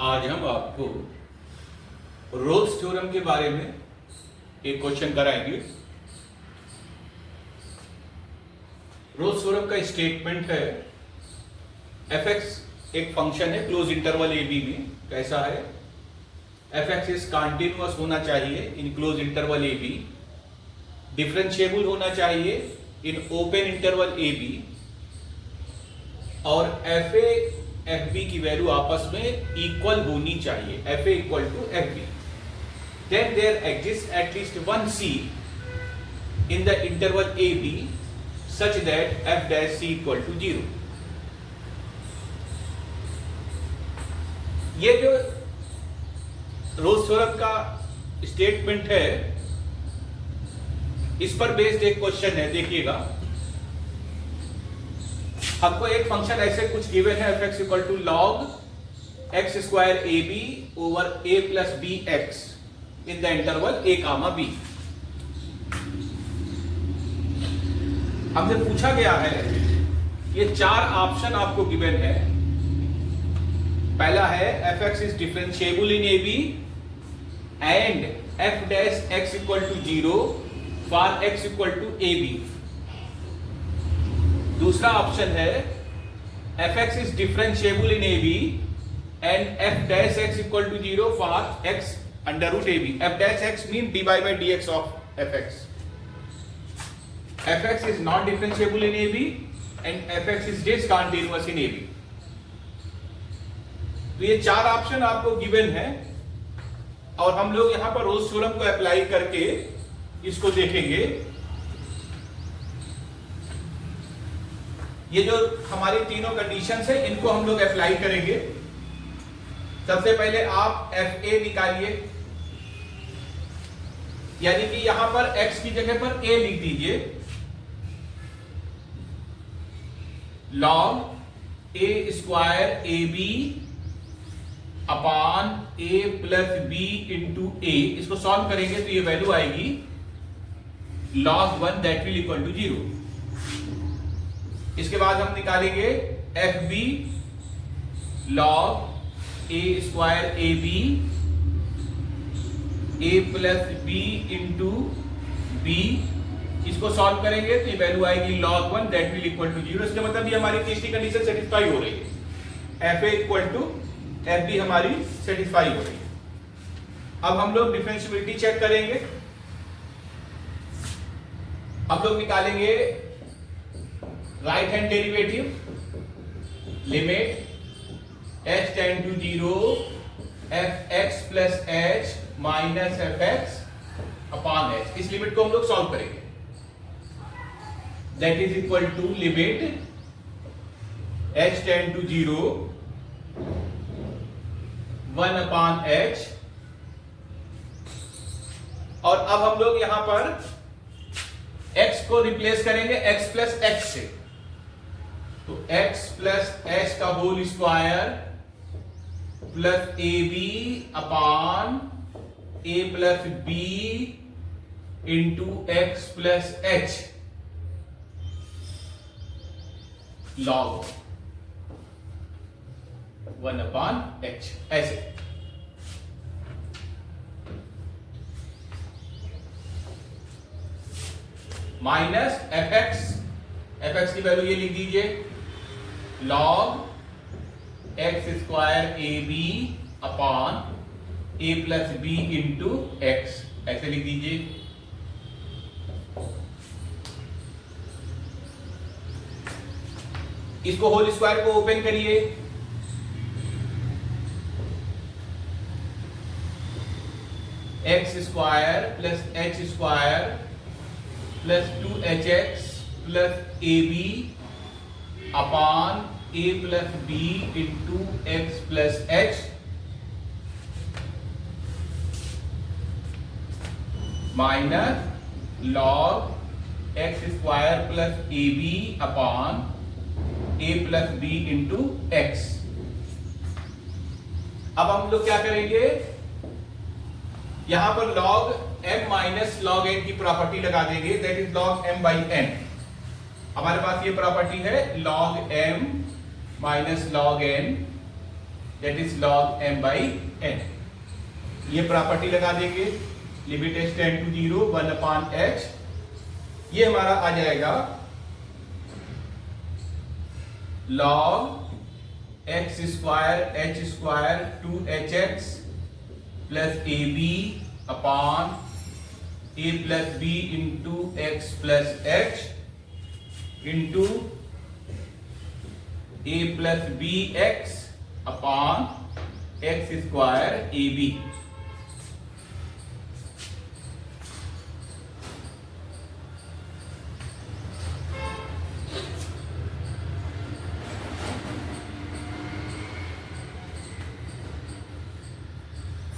आज हम आपको रोल्स थ्योरम के बारे में एक क्वेश्चन कराएंगे। रोल्स थ्योरम का स्टेटमेंट है fx एक फंक्शन है क्लोज इंटरवल a b में। कैसा है? fx इज कंटिन्यूअस होना चाहिए in close interval a b, differentiable होना चाहिए in open interval a b, और fa fb की वैल्यू आपस में इक्वल होनी चाहिए, fa equal to fb। Then there exists at least one c in the interval ab such that f dash c equal to 0। ये जो Rolle's theorem का statement है, इस पर बेस्ड एक क्वेश्चन है। देखिएगा, आपको एक फंक्शन ऐसे कुछ गिवन है f(x) equal to log x square A b over a plus b x in the interval a comma b। हमसे पूछा गया है, ये चार ऑप्शन आपको गिवन है। पहला है f(x) is differentiable in a b and f dash x equal to 0 for x equal to a b। दूसरा ऑप्शन है f(x) is differentiable in a b and f dash x equal to 0 for x under root a b। f dash x mean dy by dx of fx। fx is not differentiable in AB and fx is discontinuous in AB। तो ये चार option आपको given है और हम लोग यहां पर रोल्स थ्योरम को अप्लाई करके इसको देखेंगे। ये जो हमारी तीनों कंडीशंस है, इनको हम लोग अप्लाई करेंगे। सबसे पहले आप fa निकालिए, यानी कि यहां पर x की जगह पर a लिख दीजिए। Log A square A B upon A plus B into A, इसको सॉल्व करेंगे तो ये वैल्यू आएगी log 1 that will equal to 0। इसके बाद हम निकालेंगे F B log A square A B A plus B into B, इसको सॉल्व करेंगे तो ये वैल्यू आएगी log 1 that will equal to 0। इसका मतलब ये हमारी तीसरी कंडीशन सेटिस्फाई हो रही है, fa इक्वल टू fb हमारी सेटिस्फाई हो रही है। अब हम लोग डिफरेंशिएबिलिटी चेक करेंगे। अब लोग निकालेंगे right hand derivative, limit h tend to 0 fx plus h minus fx upon h। इस लिमिट को हम लोग सॉल्व करेंगे। That is equal to limit h tend to 0 1 upon h, और अब हम लोग यहां पर x को रिप्लेस करेंगे x प्लस h से। तो x प्लस h का whole square plus A B upon a plus b into x plus h log 1 upon h। ऐसे माइनस fx की वैल्यू ये लिख दीजिए log x square A B upon a plus B into x, ऐसे लिख दीजिए। इसको होल स्क्वायर को ओपन करिए, x square plus h square plus 2hx plus A B upon A plus B into x plus H minus log x square plus A B upon a plus B into x. अब हम लोग क्या करेंगे, यहां पर log m minus log n की property लगा देंगे, that is log m by n। हमारे पास ये प्रॉपर्टी है log m minus log n that is log m by n। ये प्रॉपर्टी लगा देंगे, limit h tend to 0 1 upon h, ये हमारा आ जाएगा log x square h square 2hx plus ab upon a plus b into x plus h into a plus b x upon x square A b.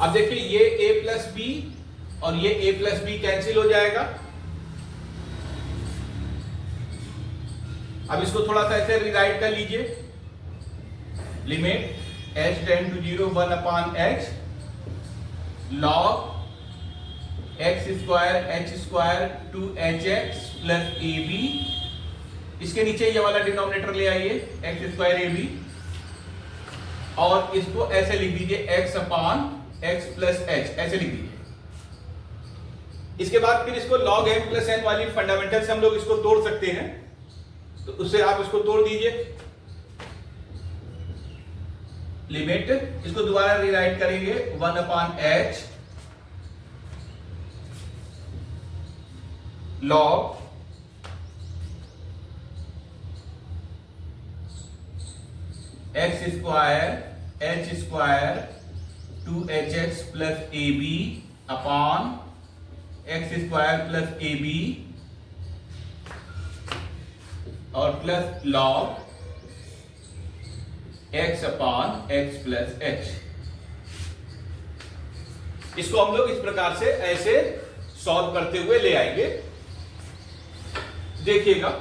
अब देखिए ये a plus B और ये a plus B cancel हो जाएगा। अब इसको थोड़ा सा ऐसे रिराइट कर लीजिए, limit h tend to 0 1 upon h log x square h square 2hx plus A b, इसके नीचे ये वाला डिनोमिनेटर ले आइए x स्क्वायर ए बी, और इसको ऐसे लिख दीजिए x upon x plus h, ऐसे लिख दीजिए। इसके बाद फिर इसको log m प्लस n वाली फंडामेंटल से हम लोग इसको तोड़ सकते हैं, तो उससे आप इसको तोड़ दीजिए। लिमिट इसको दोबारा रिराइट करेंगे 1 upon h log x square h square 2hx plus A B upon x square plus A B और plus log x upon x plus h। इसको हम लोग इस प्रकार से ऐसे सॉल्व करते हुए ले आएंगे। देखिएगा,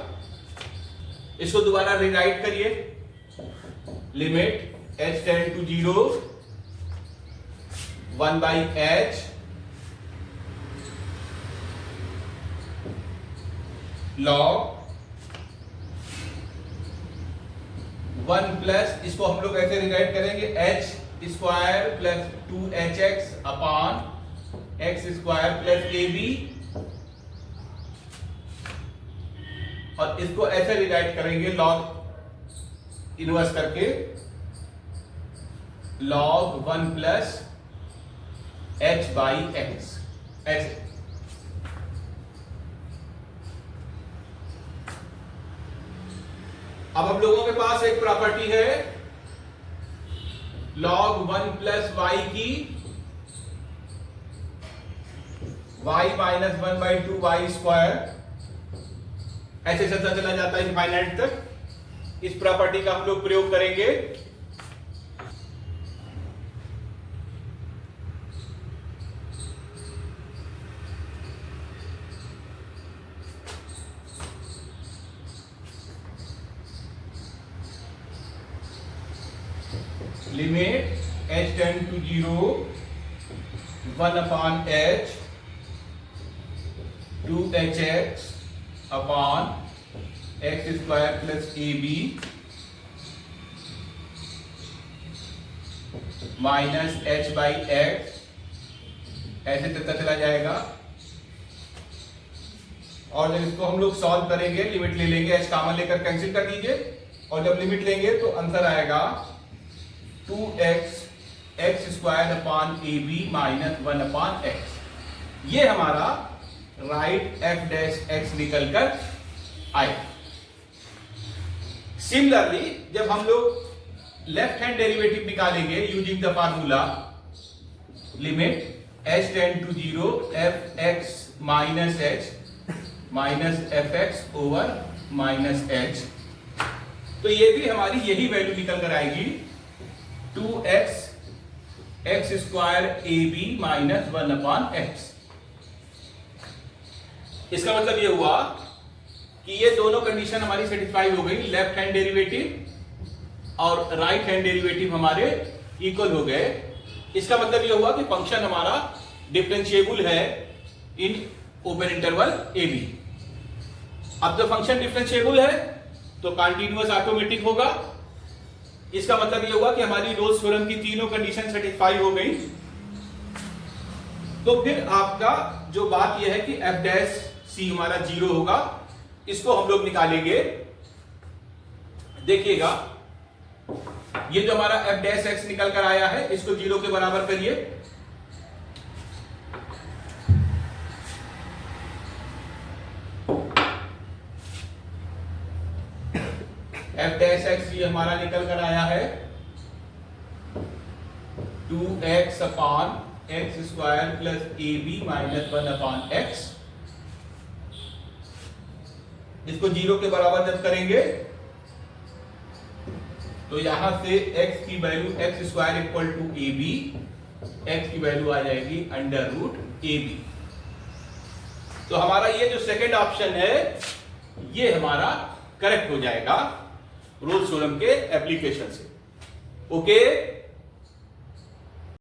इसको दोबारा रिराइट करिए, limit h tend to 0 1 by h log 1 plus, इसको हम लोग ऐसे रिराइट करेंगे h square plus 2hx upon x square plus A B, और इसको ऐसे रिराइट करेंगे log इनवर्स करके log 1 plus h by x, ऐसे। अब हम लोगों के पास एक प्रॉपर्टी है log 1 प्लस y की y minus 1 by 2 y square, ऐसे चलता चला जाता है इनफाइनाइट तक। इस प्रॉपर्टी का हम लोग प्रयोग करेंगे। Limit h tend to 0 1 upon h 2hx upon x square plus A b minus h by x, ऐसे चलता चला जाएगा। और जब इसको हम लोग सॉल्व करेंगे, लिमिट ले लेंगे, h कॉमन लेकर कैंसिल कर दीजिए, और जब लिमिट लेंगे तो आंसर आएगा 2x x square upon a b minus 1 upon x। ये हमारा राइट f डैश x निकल कर आए। सिमिलरली जब हम लोग लेफ्ट हैंड डेरिवेटिव निकालेंगे using the formula limit h tend to 0 fx minus h minus fx over minus h, तो ये भी हमारी यही वैल्यू निकल कर आएगी 2x x स्क्वायर ए बी माइनस 1 अपॉन x। इसका मतलब ये हुआ कि ये दोनों कंडीशन हमारी सेटिस्फाई हो गई, लेफ्ट हैंड डेरिवेटिव और राइट हैंड डेरिवेटिव हमारे इक्वल हो गए। इसका मतलब ये हुआ कि फंक्शन हमारा डिफरेंशिएबल है in open interval a b. अब जब फंक्शन डिफरेंशिएबल है तो कंटीन्यूअस ऑटोमेटिक होगा, इसका मतलब ये हुआ कि हमारी रोल्स थ्योरम की तीनों कंडीशन सेटिस्फाई हो गई। तो फिर आपका जो बात यह है कि एफ डैश सी हमारा 0 होगा, इसको हम लोग निकालेंगे। देखिएगा ये जो हमारा एफ डैश एक्स निकल कर आया है, इसको 0 के बराबर करिए। एफ डैश एक्स ये हमारा निकल कर आया है 2x upon x square plus ए बी माइनस 1 अपान एक्स। इसको 0 के बराबर जब करेंगे तो यहां से x की value x square equal to a b, x की वैल्यू आ जाएगी अंडर रूट ए बी। तो हमारा ये जो सेकंड ऑप्शन है ये हमारा करेक्ट हो जाएगा रोल्स थ्योरम के एप्लीकेशन से। ओके।